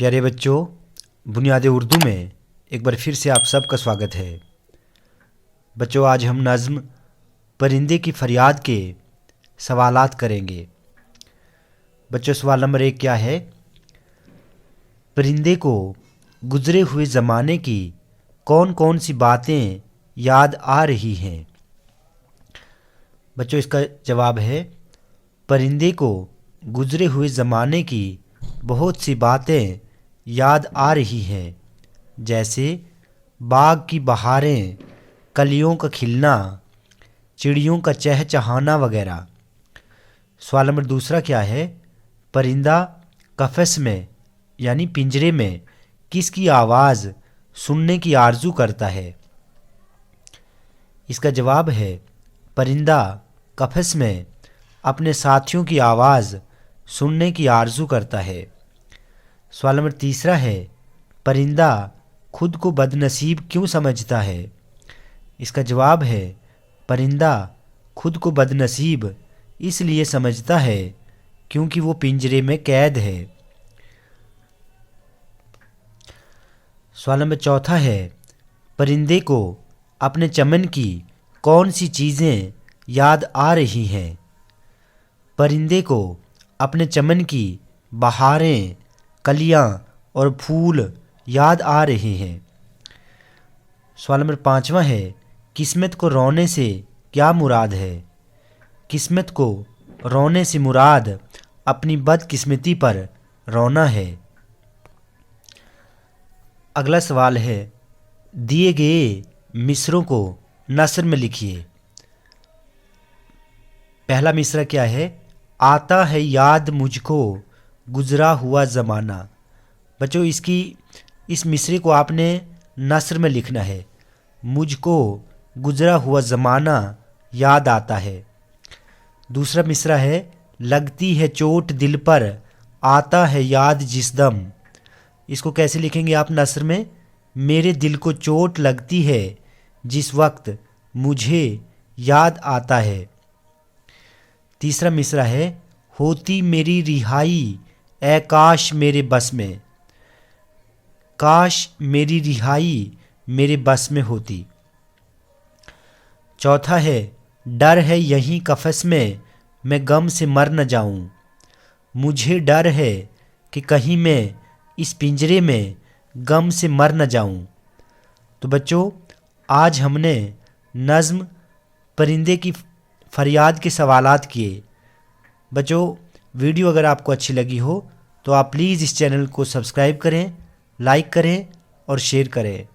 प्यारे बच्चों, बुनियाद उर्दू में एक बार फिर से आप सबका स्वागत है। बच्चों, आज हम नज़्म परिंदे की फरियाद के सवालात करेंगे। बच्चों, सवाल नंबर 1 क्या है? परिंदे को गुज़रे हुए ज़माने की कौन कौन सी बातें याद आ रही हैं? बच्चों, इसका जवाब है परिंदे को गुज़रे हुए ज़माने की बहुत सी बातें याद आ रही हैं, जैसे बाग की बहारें, कलियों का खिलना, चिड़ियों का चहचहाना वगैरह। सवाल नंबर 2 क्या है? परिंदा कफस में यानी पिंजरे में किसकी आवाज़ सुनने की आरज़ू करता है? इसका जवाब है परिंदा कफस में अपने साथियों की आवाज़ सुनने की आरज़ू करता है। सवाल नंबर 3 है, परिंदा खुद को बदनसीब क्यों समझता है? इसका जवाब है परिंदा खुद को बदनसीब इसलिए समझता है क्योंकि वो पिंजरे में कैद है। सवाल नंबर 4 है, परिंदे को अपने चमन की कौन सी चीज़ें याद आ रही हैं? परिंदे को अपने चमन की बहारें, कलियां और फूल याद आ रहे हैं। सवाल नंबर 5 है, किस्मत को रोने से क्या मुराद है? किस्मत को रोने से मुराद अपनी बदकिस्मती पर रोना है। अगला सवाल है, दिए गए मिसरों को नस्र में लिखिए। पहला मिसरा क्या है? आता है याद मुझको गुज़रा हुआ ज़माना। बच्चों, इस मिसरे को आपने नस्र में लिखना है। मुझको गुज़रा हुआ ज़माना याद आता है। दूसरा मिसरा है, लगती है चोट दिल पर आता है याद जिस दम। इसको कैसे लिखेंगे आप नस्र में? मेरे दिल को चोट लगती है जिस वक्त मुझे याद आता है। तीसरा मिसरा है, होती मेरी रिहाई ए काश मेरे बस में। काश मेरी रिहाई मेरे बस में होती। चौथा है, डर है यहीं कफस में मैं गम से मर न जाऊं। मुझे डर है कि कहीं मैं इस पिंजरे में गम से मर न जाऊं। तो बच्चों, आज हमने नज़्म परिंदे की फरियाद के सवालात किए। बच्चों, वीडियो अगर आपको अच्छी लगी हो तो आप प्लीज़ इस चैनल को सब्सक्राइब करें, लाइक करें और शेयर करें।